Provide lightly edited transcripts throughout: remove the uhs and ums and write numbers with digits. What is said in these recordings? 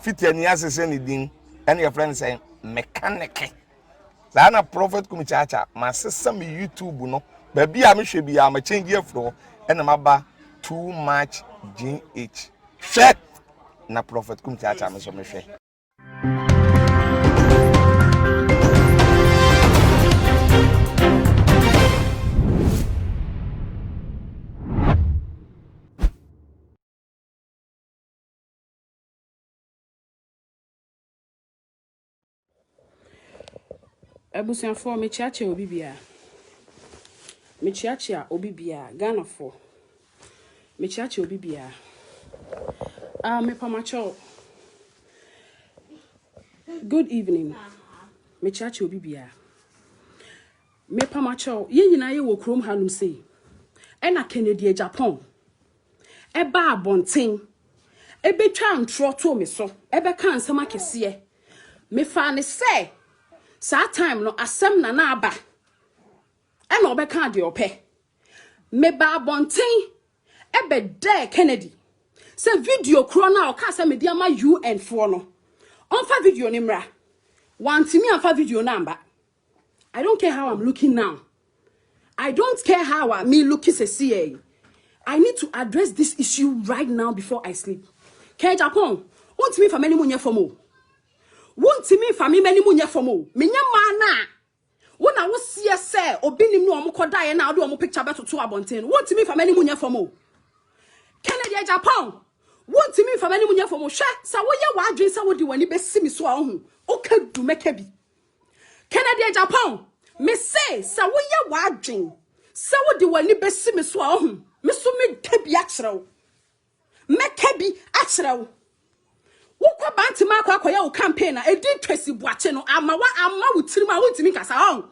fit any assassin din and your friend saying mechanic. Zana prophet kumichacha, my sister me YouTube no, baby I should be a change your floor and I'm about too much GH. Shit na prophet kumichacha me so me share. Ebusian for me chiache obi bia. Me chiache obi bia Ghana for. Me chiache obi bia. Me pamacho. Good evening. Me chiache obi bia. Me pamacho ye nyina ye wo krom hanum sei. E na Kennedy Agyapong. E ba abonten. E betwa ntro to me so. E be kan nsem akese. Me fa ne say sa time no asem na aba. E na obeka de ope. Me ba bonten e be de Kennedy. Se video kro na o ka se me dia ma UN for no. Onfa video ni mra. Want me onfa video number. I don't care how I'm looking now. I don't care how me looking say CA. I need to address this issue right now before I sleep. Agyapong, want me for many munya for mo. Want me for me many munya for mo. Me nya mana. When I was see say obi nim no omo kodae na do omo picture beto to abonten. Want me for many munya for mo. Kennedy Agyapong, want me for many munya for mo. Sha sa wo ye wa adwen sa wo di wani be simi so a ho. O ka du meka bi. Kennedy Agyapong, me say sa wo ye wa adwen sa wo di wani be simi so a ho. Me so me kebi akyerɛw. Me kebi akyerɛw. Wokwa bantima akwa wo campaign na edi Tracey Boakye no ama wo tirim a wontimi nkasa on.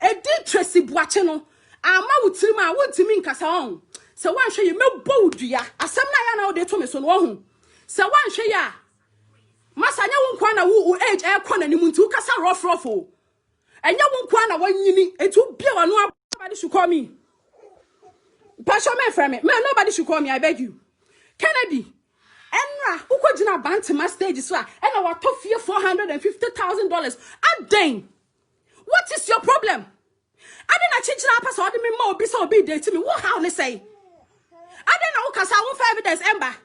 Edi Tracey Boakye no ama wo tirim a wontimi nkasa on. Se wanhwe ye mebɔ wudua asɛm na ya na wo de to me so no ho. Se wanhwe ya masanya wo nkwa na wo age e kɔ na nimu nti wo kasa rough o. Enya wo nkwa na wanyini etu bia wa no abadi should call me. Pastor me friend me nobody should call me, I beg you. Kennedy Enra, who could you bantima stage so and our top fear $450,000. Aden. What is your problem? I didn't change the pass or me more be so be there to me. What how they say? I didn't know cause I won't evidence ember.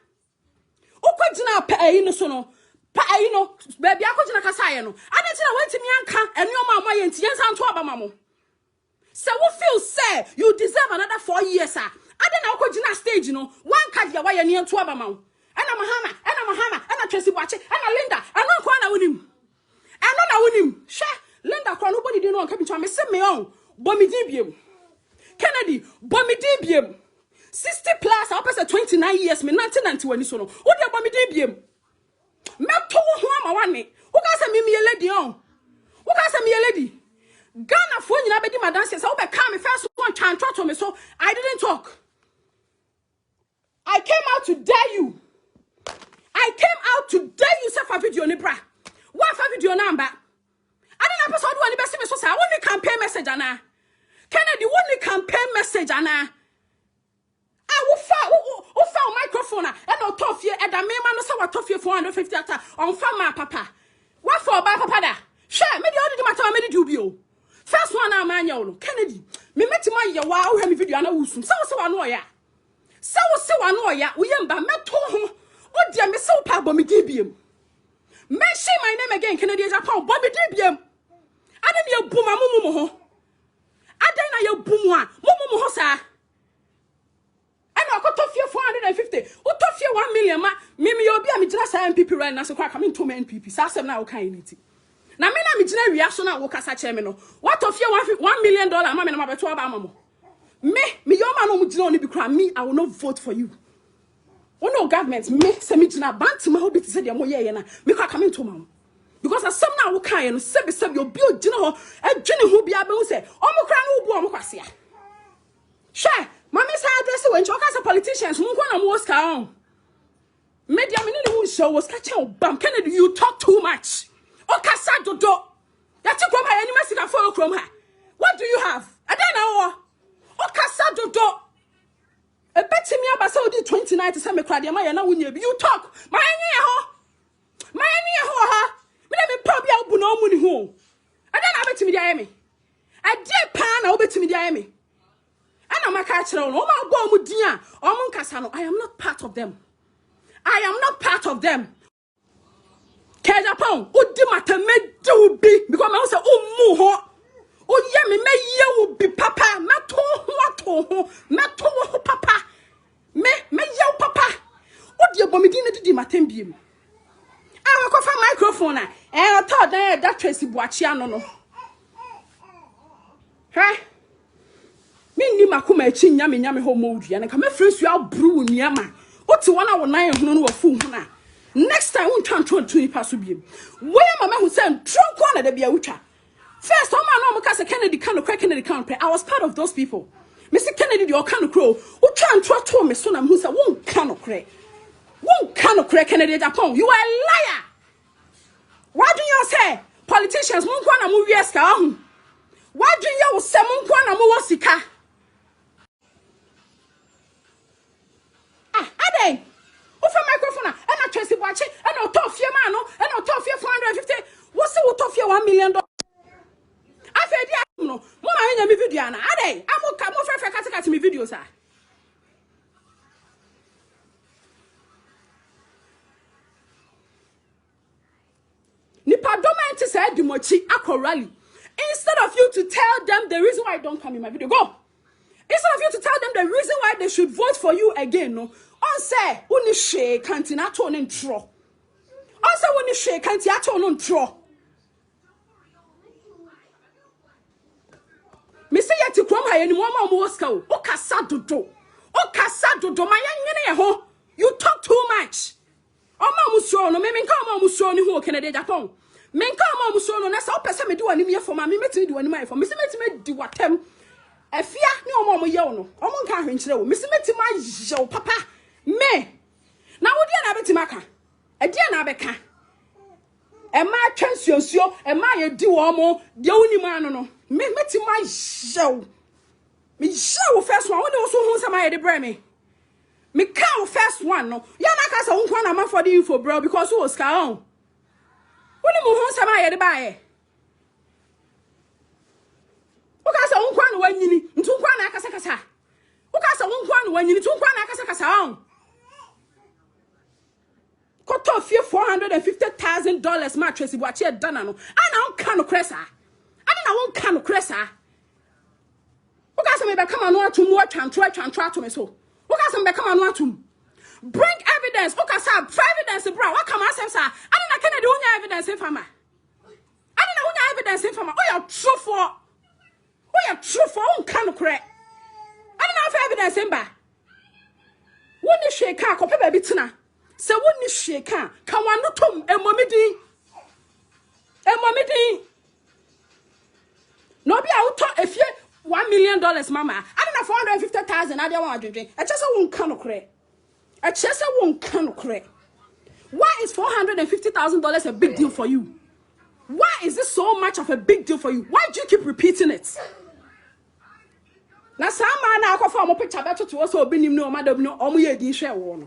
Who could you now pay in the sono? Pay no baby I could you casaya no. I didn't know went to me and your mama and yes and to abamamo. So what feel say you deserve another 4 years, sir. I don't know could you not stage no one card your way near to abamamo. And I'm a Tracey Boakye, and a Linda, and no corner with him. And no with him. Sha, Linda, nobody didn't know coming to me. Send me on. Bomidibium. Kennedy, Bomidibium. 60 plus, I'll pass 29 years, me 1991 so no. What the Bomidibium? Meto who am one me. Who can me a lady on? Who can me a lady? Ghana phone you be my dance, so I come first one try and talk to me, so I didn't talk. I came out to dare you. I came out to dare you say for video ni bra. What for video number? I didn't episode one best me so say I want the campaign message ana. Kennedy want the campaign message ana. I will found microphone and no tough here and the me man no say what tough here 450 on farm papa. What for ba papa da? Share me the other matter me do bio. First one na man yo Kennedy. Me meti my ya wa wo me video na wusum. So wano ya. So wano ya. We yamba meto ho. Oh dear, me so pa Bomidibium. Mention my name again, Kennedy Agyapong, Bomidibium. I didn't your boom, mumu ho. I didn't your boom, mumu ho, sir. And I got off here 450. What off here 1 million, ma? Mimi, you'll be a just MPP right now, so quite coming to me MPP. Sassam now, kind now, me na me reaction na woka sa chairman. What of your $1 million, mamma, and my 12 amamo? Me, your man won't only be crying me, I will not vote for you. Oh no, government make some jina bantu ma hobi tse de mo ye na me kwa come to mam because asem na wo kan ye no sebe obi ogina ho adwene ho bia be wo se omo kra no obu omo kwase a hwe mama say address we ncho ka politicians mo ko na mo ska on media me ne wo show was catch o bam Kennedy you talk too much o kasa dodo ya ti krom ha any mesika for krom ha what do you have I don't know o kasa dodo a bet me about 29 to say me cry, my na wunya. You talk, my ho. money home. I don't have it to me, Diami. I did pan over to me, Diami. And I'm a catcher on all my bomb with Dia, or Moncasano. I am not part of them. I am not part of them. Agyapong, who did my do be because I was oh, moo. Oh, yeah, me will be papa, not papa. Me yo papa. What you bomidina to do my tembium? I will go for microphone and I thought that Tracey Boakye no. Huh? Me ni makuma echi nyame homo dua na kama fresu ya brew nyama. What one hour 9 no no fu na. Next time won twan twan tuni paso biem. Where mama who said drunk one da bia utwa. First one man no maka se Kennedy kan no Kennedy kan I was part of those people. Mr. Kennedy the kan crow. Utwa ntwa to me so na who say won kan no kre. Won kan no kre Kennedy Agyapong. You are a liar. Why do you say politicians mun kwa na mu wieska ho? Why do you say mun kwa na mu wasika? Ade, ofa microphone and I Tracey Boakye and no tough fear man and no tough fear 450. What's the tough fear $1 million? I said, yeah, no, Mama in me video. Ade, I'm okay, I'm for me videos. Nipa domain said the mochi akọ rally. Instead of you to tell them the reason why I don't come in my video, go. Instead of you to tell them the reason why they should vote for you again, no. On say, uni shake can't not turn in tro. On say, uni shake can't not turn on tro. Missy yet to come here any more Moscow. O casado do. O casado do. My young you talk too much. O mamuso no me come mamuso ni who can Agyapong. Men come mamuso no na sa opese me do ani for ma me metimi do ani mai for me se metimi di watem. Efia ni omo ye no. Omo nka hwenkyere wo. Me se metimi ye papa. Me. Na wo dia na betima ka. E dia na beka. E ma twansuosuo, e ma ye di wo mo, de woni ma no. Me metimi ye. Me ye first one. Woni wo so hu sama ye de bre me. Me cow first one no. Ya na ka sa unkwa na ma for the info bro because who was ka on. Woni mo hu sama ye de ba ye. O ka sa unkwa no wanyini, ntu unkwa na akasa kasa. O ka sa unkwa no wanyini, ntu unkwa na akasa kasa on. Koto fie $450,000 ma Tracey Boakye dana no. Ana on ka no kresa. Ana na won ka no kresa. O ka sa me be kama no atum wo twantwa to me so. Oka some become anuatum. Bring evidence. Oka sa evidence, bro. What come asem sa? I don't know Kennedy unya evidence in fama. I don't know unya evidence in fama. Oh, you true for. Oh, you true for. Can correct. I don't know if evidence in ba. Woni sheka ko pe baby tina. Se woni sheka kan wanu tom emomidi. Emomidi. No be auto if you $1 million, mama. I don't know 450,000. I don't want to drink. I just won't can credit. I just won't can credit. Why is $450,000 a big deal for you? Why is this so much of a big deal for you? Why do you keep repeating it? Now, some man I from a picture better to us or be no madam no omu di share one.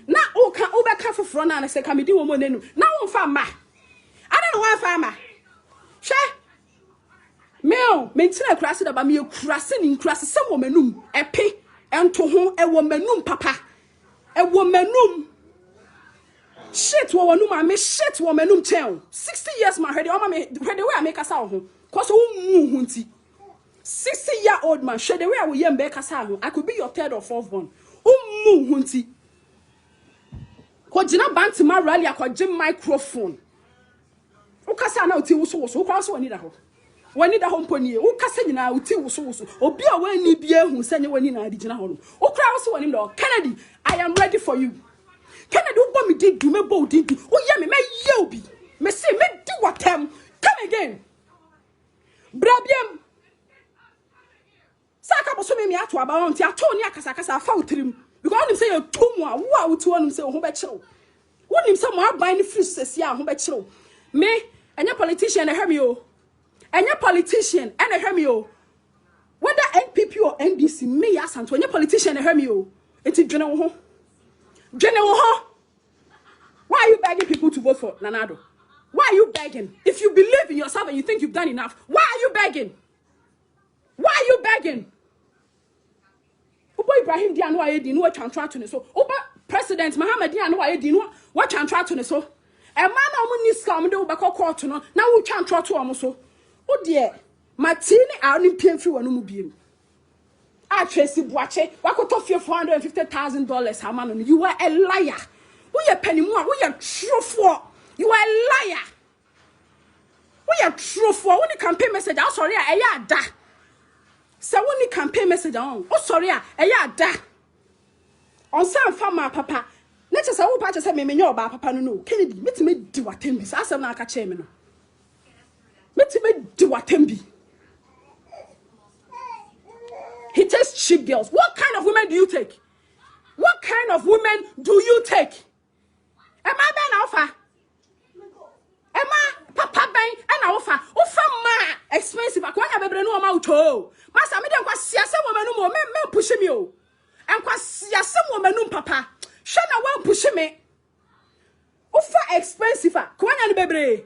Now, oh, can over for front and I say, come do woman. Now, on farmer. I don't know why farmer. Share. Meo, mentina krasi da ba me krasi ni krasi se wo manum epe ento ho e wo manum papa e wo manum shit wo manum a me shit wo manum chen 60 years ma hwede o ma me hwede we a me kasa ho cause wo mu hu nti 60-year-old man hwede we a wo yem be kasa ho I could be your third or fourth one mu hu nti ko gina banti ma rally akogye microphone wo kasa na uti wo so wo kwa so wani da ho wani da homponi wo kasa nyina uti wuso obi a wani bia hu sanye wani na adigina ho no wo kra wo so wani do Kennedy I am ready for you Kennedy wo bo me di du me bo di du wo ye me ye obi me say me di watem come again brabiem saka bo so me ato aba won ti ato ni akasa kasa fa utrim because onim say you tomu a wo a wo ti onim say ho be kire wonim say mo aban ni free sesi a ho be kire me anya politician na hear me o any politician and a hear me oh. Whether NPP or NDC, me yes and any politician and hear me oh. It's general ho. Why are you begging people to vote for Nanado? Why are you begging? If you believe in yourself and you think you've done enough, why are you begging? Why are you begging? Uba Ibrahim Diano Ayedi no chantra to so. Uba President Muhammad Diano Ayedi no what chantra to so. A man on scam do back court to no. Now we chantra to almost. Oh dear, Martini are in painful and umubium. Ah, Tracey Boakye, what could offer $450,000? How man, you are a liar. We are penny more, we are true for. You are a liar. We are true for. When the campaign message, I'm sorry, I da. So when the campaign message on, oh sorry, I da. On some farmer, papa. Let's just say, oh, patches say, me know about papa no. Kennedy, me do what him be. I said, now catch him. Me do what him be. He takes cheap girls. What kind of women do you take? What kind of women do you take? Am I Ben Alpha? Am I Papa Ben and Alpha? Ufa ma expensive. I can't have a no amount to. Master, I don't see some woman no more. Men push me. And see some woman no papa. Shana won't push me. Ufa expensive. Kwan baby.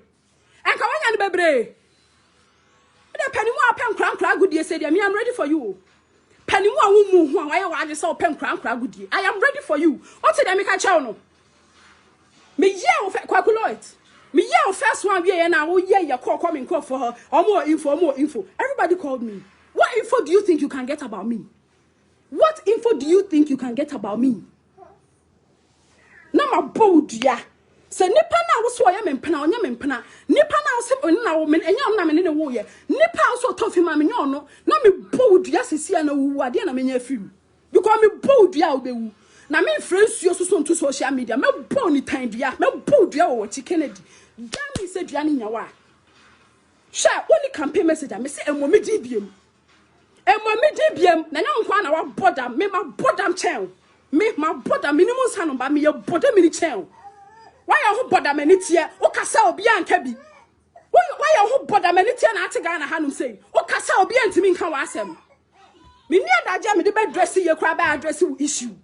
And Kawan baby. The penny more pen crank good year said, I'm ready for you. Penny more who I just saw pen crank good year. I am ready for you. What's it? I make a channel. Me yell for Quakuloid. Me yell first one year and I will your call coming call for her. Or more info. Everybody called me. What info do you think you can get about me? What info do you think you can get about me? Now my bold ya. Say nipa na wo so ya mempena onya mempena nipa na wo se na wo men enya na me ne wo ye nipa so tofi ma me nyono na me bold ya sesia na wu ade na me nya film because me bold ya obewu na me friends yo so nto social media me bold ni time dia me bold ya wo chi Kennedy dan me se dua ni nyawa sha only campaign message me se emo me di biem na nya nkwa na wa border me ma border chen me ma border minimum sanu ba me ye border mini chen. Why you who bother many tear? O kasa obi anka bi. Why you who bother many tear na ate Ghana hanum say? O kasa obi antimi nka wa asem. Me ni adaje me de be dress ye kra ba address issue.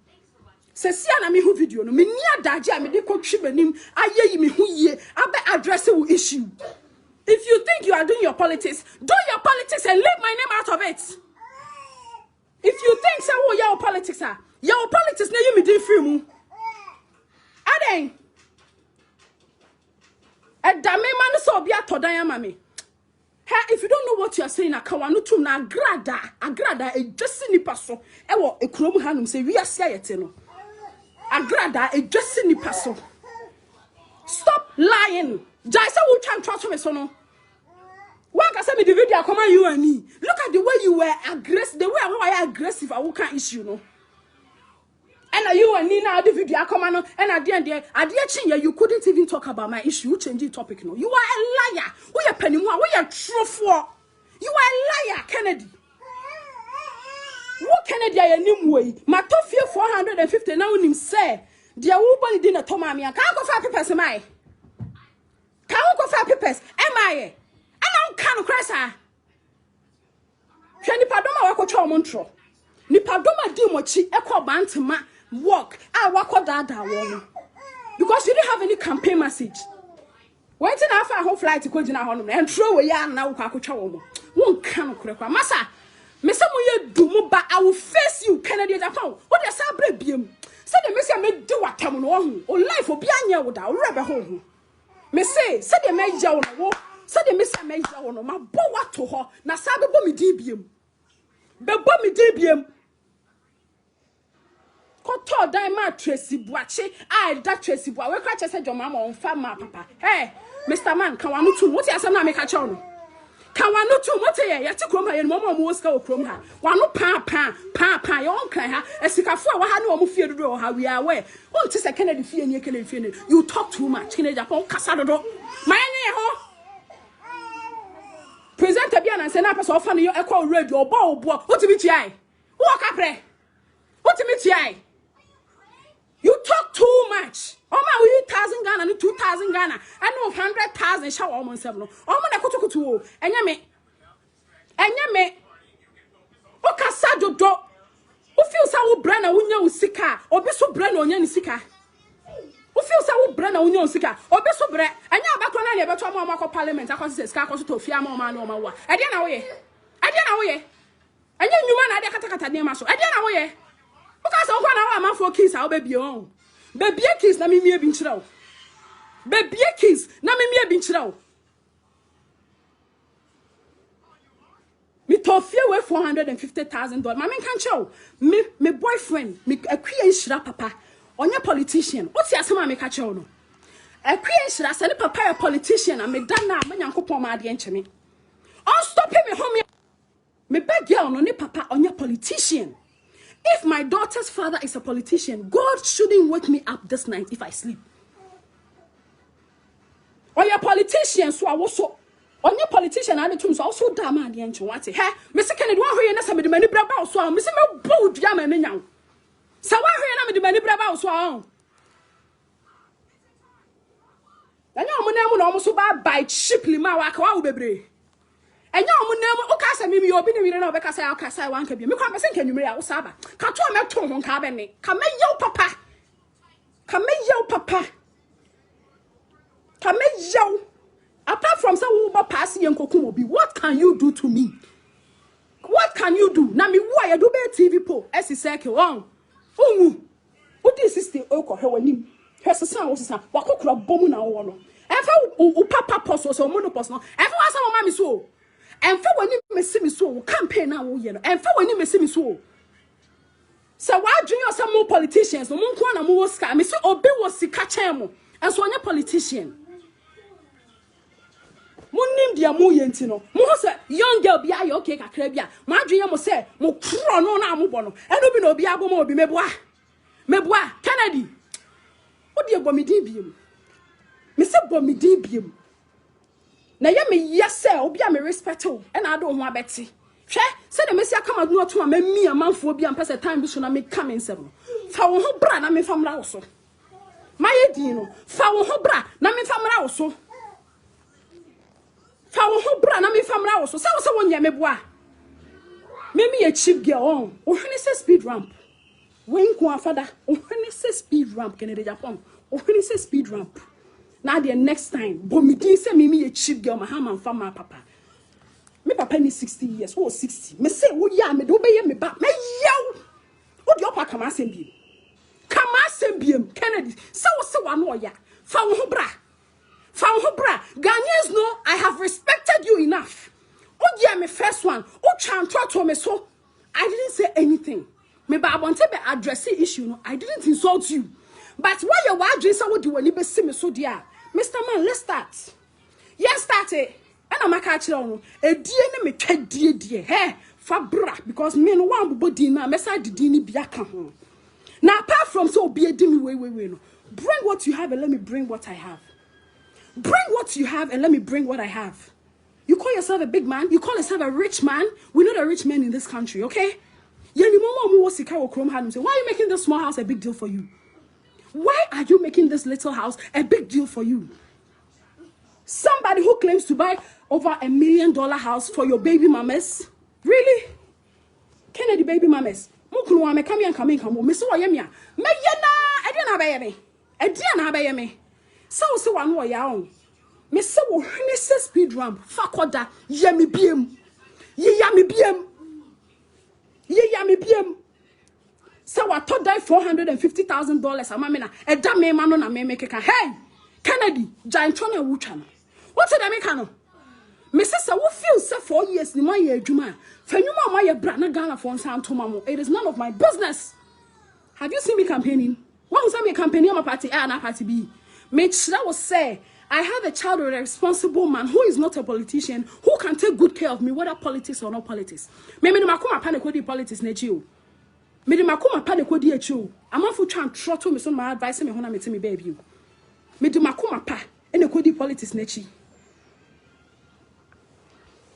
Se sia na me hu video no me ni adaje me de kotwi banim aye yi me hu ye abe address issue. If you think you are doing your politics, do your politics and leave my name out of it. If you think say oh your politics are, your politics na you me dey free mu. Aden man so be atodan mami. Hey, if you don't know what you are saying, akawanu tum na agrada e just nipa so. E wo ekrom hanum say we asia yete no. Agrada e just nipa so. Stop lying. Jai say we can trust me so no. One can say me the video come on you and me. Look at the way you were aggressive, the way I aggressive I will can issue no. And you and Nina the video come on and at the end there you couldn't even talk about my issue. You change the topic no. You are a liar. We are penny more. We are true for. You are a liar, Kennedy. What Kennedy I name way? My top 450 now him say the woman didn't tell me. Can't go for papers, am I? Can't go for papers, am I? And I can't cry, sir. Nipa doma wako cha omontro. Nipa doma di mochi eko bantama walk. Wako dada wono. Because you didn't have any campaign message. When tin afa home flight ko gina hono and throw away ya na wako akotwa wono. Won kan kure kwa. Masa, me se mo ye du mo ba I will face you Kennedy Agyapong. What dey say bra biem. Say the me say me do watam no ho. O life obi anya wo da wo rebe ho. Me say the me ja wo no. Say the me say me ja wo no. Ma bo wato ho na sa be bo me di biem. Bebo mi debiem. Koto dan ma Tracey Boakye. That Tracey Boakye. We kwa chese jo mama on fa ma papa. Hey, Mr. Man, kan wanu tu. What you asem na make a chow no? Kan wanu tu. What ye? Yati krom ha ye mama mo ska krom ha. Wanu pa. Ye on kan ha. Esikafo wa ha ne omo fie dodo ha we are where. On ti se Kennedy fie ni Kennedy fie ni. You talk too much. Kennedy Agyapong kasa dodo. Ma ye ho. Present a and say na person offer you echo radio or bow boy. What to meet you? Walk up there. What to meet you? You talk too much. Oh my, we 1,000 Ghana and 2,000 Ghana. I know 100,000 shower almost 7. Oh man, I go to and yame. O kasado do. O feel so brand a wunya usika. O be so brand on yan sika. O feel so brand na union sika obi so bre anya abakro na beto ama parliament akoso sika akoso to fia ama na wa e dia na wo ye anya nyuma na dia kata ne ma so e dia na wo ye because o kwa na wa amafo keys a obebie on bebie keys na mimie bi nchira wo bebie keys na mimie bi nchira wo me tofie we $450,000 mama kan chew me boyfriend me akwie nshira papa onye politician oti asema me ka chew no akwie nshira se ne papa a politician and me dan na manyankopon ma ade encheme on stop me home me beg girl no ne papa onye politician. If my daughter's father is a politician, God shouldn't wake me up this night if I sleep. Or your politician, so I was so. On your politician, I need to also damn and the ancient what? Hey, Mr. Kennedy, one who you know, many brabba, so I'm missing my boat, yaman and young. So why are you many brabba, so on? And you're almost by cheaply, my waka, baby. And you know, Okasa me, you open the window because I can one can be. Me come and you may Osaba. Come to my tongue on cabinet. Come me, yo, papa. Come me, yo, papa. Come me, yo. Apart from some Uber passing and Kokumobi, what can you do to me? What can you do? Now me, why I do be TV po? As he said, oh, what is this the Oko? Her name? Her son was a Wakokra Bomuna or and for Papa Post was a monopos. And for some mammy so. And for when you see me so, campaign now, you know, and for when you see me so. So why do you some more politicians? No one can more scam. Me so obe was the catchemo, and so on your politician. Monim dia mo yentino. Mo say young girl be ayo okay kakra bia. Mo adweye mo say mo kro no na mo bo no. E no bi na obi abo mo obi meboa. Kennedy. Wo de bo me din biem. Me se bo me din biem. Na ye me yes obi a me respect o e na ado ho abeti hwe se de mesi aka madu oto a ma mi amanfo obi am pese time bi so na me come nsem fa wo ho bra na me famra wo so maye din no fa wo ho bra na me famra wo so fa wo ho bra na me famra wo so se wo se wo nya me boa me ye cheap girl on o hwene se speed ramp wen ko afada o hwene se speed ramp Kennedy Agyapong o hwene se speed ramp. Now the next time, but me didn't say me a cheap girl, my ham and my papa. Me papa me 60 years, oh 60. Me say, oh yeah, me do be me back. Me yow. What your papa come assembly? Come assembly, Kennedy. So one more ya. Found bra. Ghanaians know I have respected you enough. Oh yeah, me first one. Oh chan to me so. I didn't say anything. Me ba I want to be addressing issue. No, I didn't insult you. But why you want to say what you want to see me so dear? Mr. Man, let's start. Yes, start it. And I'm a catcher on a DNA me check dear. Hey, Fabra, because me no one body now, Messa did biaka home. Now, apart from so be a dimmy way, no. Bring what you have and let me bring what I have. Bring what you have and let me bring what I have. You call yourself a big man, you call yourself a rich man. We're not a rich man in this country, okay? Why are you making this small house a big deal for you? Why are you making this little house a big deal for you? Somebody who claims to buy over $1 million house for your baby mamas? Really? Kennedy baby mamas? Mukunu me come. Me so yemia. Me yena. I didn't have me. So one way on. Me so hwene speed ramp. Fakoda yemi biem. Ye yami biem. So I told that $450,000. Amamina, a damn man on a make a hey, Kennedy, giant Tony Wuchan. What's it, Americano? Mrs. I will feel so 4 years in my year, Juma. For you, my brother Ghana for San Tomamo. It is none of my business. Have you seen me campaigning? One was me campaigning on my party A and party B. Make sure I will say, I have a child with a responsible man who is not a politician, who can take good care of me, whether politics or not politics. Maybe no makuma panic with the politics, Nechu. Me de makoma pa de kodi achu amanfo twa trotto me so my advice me hona me timi baby me de makoma pa ene kodi politics na chi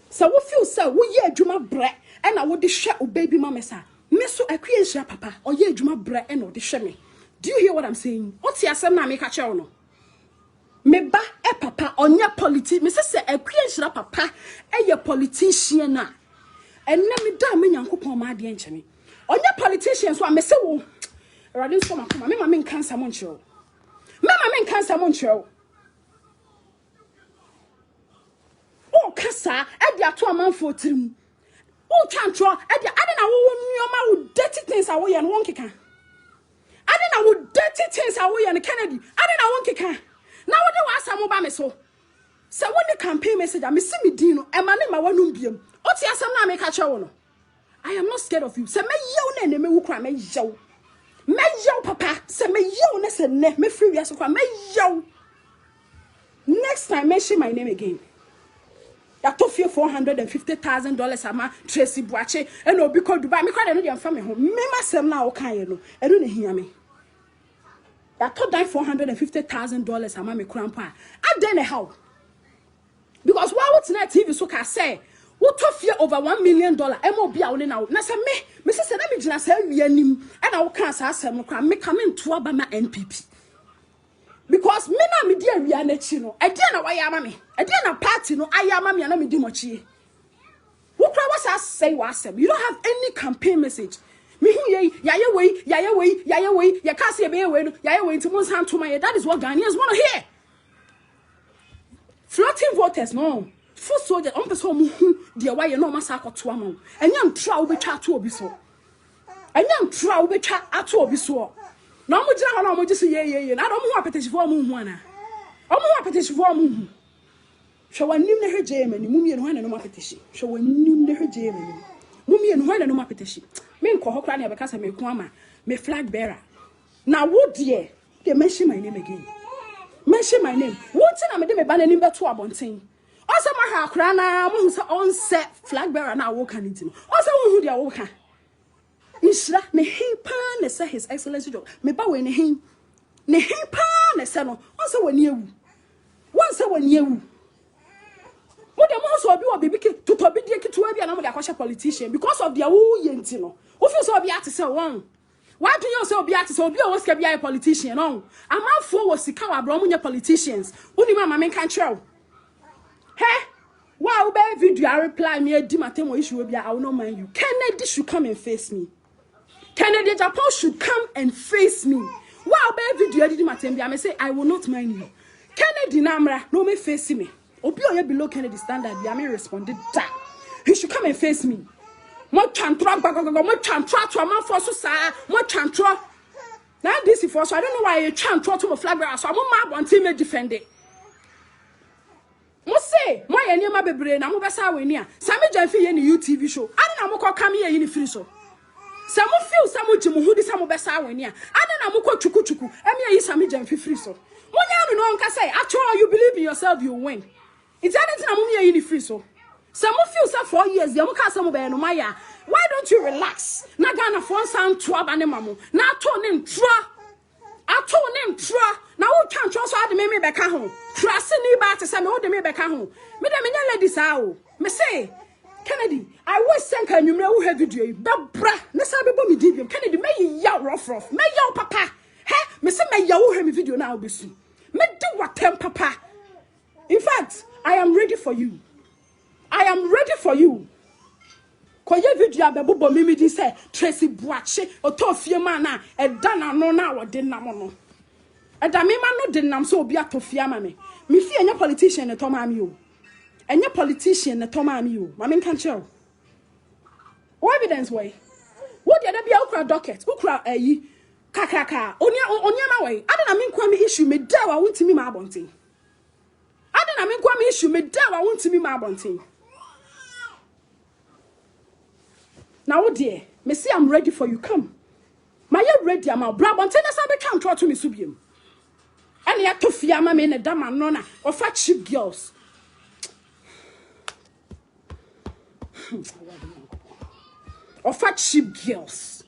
so wo feel so wo ye adwuma bre e na wo de hwe o baby mama sa me so akwie hia papa o ye adwuma bre e na o de hwe me. Do you hear what I'm saying? What you asem na me ka che no me ba e papa onya politics me se akwie hia papa e ye politician na enne me da me nyankopon ma de enche me. On your politicians, so I may say, oh, Radin Soma, me cancer Montreal. Mama men cancer moncho. Oh, Cassa, at the 2 month for 3. Oh, can't draw at the I don't know dirty things away and won't kick. I don't know dirty things away and Kennedy. I don't know won't kick. Now what do I say about me so? So when the campaign message, I miss me Dino, and my name I want to be him. What's your son now make a show? I am not scared of you. Say me yo name me who cry me yo. Me yo papa. Say me yo ne say ne me free yes me yo. Next time mention my name again. I told you $450,000 ama Tracey Boakye and obi called Dubai. Me cry no dey am me home. Me masem na o kan ye no. E do ne hia me. I told that $450,000 ama me krampa. I dey how? Because why would not TV so can say what tough year over $1 million MOB only now. Na say me say na me gina say we anim and I will can say asem no me come into Obama NPP. Because me na me dia wi anachi no. E dia na why ama me. E dia na party no ayama me na me di mochi. Wo kra was say wasem. You don't have any campaign message. Me hu ye ya we ya ka say be we no ya we nti mon san to my. That is what Ghanaians want to hear. Floating voters no. Full soldiers on person mu dia why no masa akoto am. Enyam tra wo betwa to obi so. Enyam tra wo betwa ato obi so. No mo jira na mo jisi ye na do mo apetition for mo hu ana o mo apetition for mo hu hwe wanim na hweje mani mu mie no hwana no mo apetition hwe wanim na hweje mani mu mie no hwana no mo apetition me nko ho kra na be kasa me ku ama me flag bearer na wo de mention my name again mention my name what na me de me ba na nim beto abonten ose ma ha kra na mo hu se on set flag bearer na wo kan ntino ose wo hu de wo kan Ishra ne himpa ne say his excellency job me ba we ne himpa ne say no once wani ewu once wani ewu mo de mo so obi to to bi de kitu abi na mo de akwasha politician because of their who yenti no wo feel so obi ate say one why do you say obi ate say obi o ska bi a politician no amanfo wo sika wa bro mo nya politicians uni mama men kan trell he wow be video I reply me di matemo issue obi I will not mind you Kennedy should come and face me Kennedy Agyapong should come and face me. Wow, baby, video did matembi. I may say I will not mind you. Kennedy Namra, no me face me. Obi oye below Kennedy standard. I may responded that he should come and face me. Mo chantra, mo chantra to a man for so sa. Mo chantra. Now this is for so I don't know why you chantra to my flag bearer. So I'm mad one team defend it. Mo say mo ye niam bebre na mo besa we ni a. Sami Janfi ye ni UTV show. Ade na mo ko kam ye ni free so. Some feel some jimu who this some best hour near. I don't know chuku. I mean, Sammy Janfi free so. When you know, can say, after all, you believe in yourself, you win. It's anything I'm in free so. Some feel some 4 years, the Amuka some no Maya. Why don't you relax? Nagana phone sound twab and mamu. Now turn him tra. I told him tra. Now who can't trust how the me back home. Trust me back to some old me back home. Me the ladies out. Me say. Kennedy, I was saying, can you know who have video? Bra, let's have a me divium. Kennedy, may you yell rough, may you papa. Hey, Miss May you have a video now, be soon. May do what them, papa. In fact, I am ready for you. I am ready for you. Koye video abebubo mimi di say Tracey Boakye otofie mana e dana no na wode nam no. E da me ma no de nam so obi atofie ma me. Me fie anya politician e to ma me o. Anya politician na toma mi o ma men kan che o evidence way what the bia ukra docket ukra ayi kakaka onia ma way ada na men kwa me issue me da wa wontimi ma abonten ada na men kwa me issue me da wa wontimi ma abonten now what dear me say I'm ready for you come my you ready am bra abonten na sa be kan tro to me so biem ene ya tofia ma me na da ma no na ofa cheap girls offer cheap girls.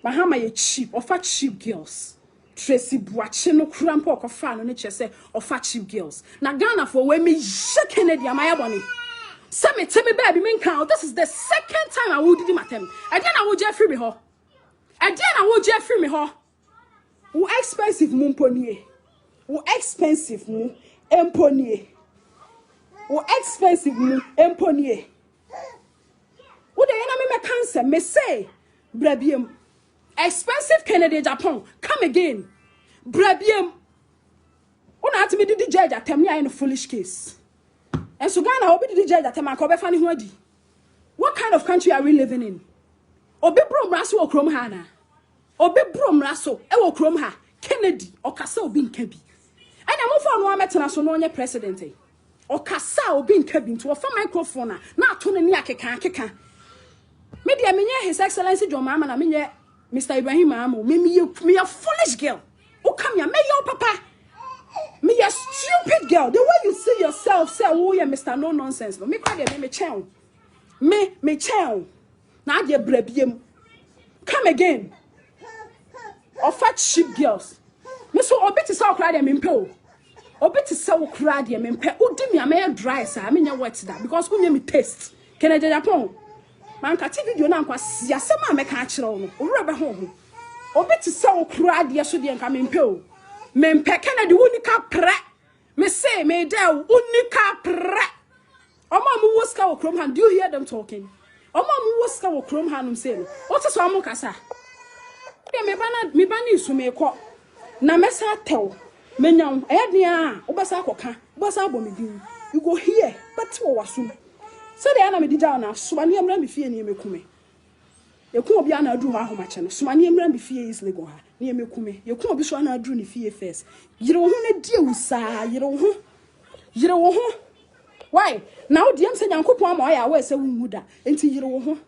Bahama ye cheap, offer cheap girls. Tracey Boakye no krampo okofa no ne chese offer cheap girls. Na Ghana for we me Kennedy amaya boni. Say me tell me baby me count. This is the second time I will do matem. Again I will Jeffrey me ho. Again I will Jeffrey me ho. Wo expensive mu mponie. Wo expensive mu emponie. Wo expensive mu emponie. What the enemy me cancer me say brabiem expensive Kennedy Agyapong come again brabiem Una ati me di judge atem ya in foolish case. And so Ghana obi di judge atem anka obefani ho adi. What kind of country are we living in? Obi bro mraso okrom ha na. Obi bro mraso e wo krom ha. Kennedy okasa obi nka bi. Anya mo fa no ametena so no onye president e. Okasa obi nka bi nto ofa microphone na ato ne akeka. Me dia menye his excellency John Mahama na menye Mr. Ibrahim Amo. Me a foolish girl. O come here, me your papa. Me a stupid girl. The way you see yourself, say, oh yeah, Mr. No Nonsense. No, me cry there, me chow. Me chow. Now you brebiem. Come again. Or fat sheep girls. Me so obi to say cry there, me impo. Obi to say cry there, me impo. O di me a me dry, sir. I mean your wet that because who me taste. Can I Agyapong? Man ka TV video na nkwa sia sema me ka kire wo no. Owura be ho. Obi to say cry there so de nka me impo. Me impe Kennedy unika pre. Me say me there unika pre. Omo mu woska wo krom han. Do you hear them talking? Omo mu woska wo krom hanum say no. What is so kasa? Me bana isu me ko. Na mesa tew. Me nyaw ehia obasa akoka. Obasa abomedin. You go here, but wo wasum. So they ana me dija na so ani emra me fie ni emekume. Yeku obi ana adu ha ahomache no. So ani emra me fie is lego ha. Ni emekume. Yeku obi so ana adu ni fie first. Yire wo ho na die usa, yire wo ho. Why? Now the am say nyankopon ma o ya we se wu da. Enti yire wo ho.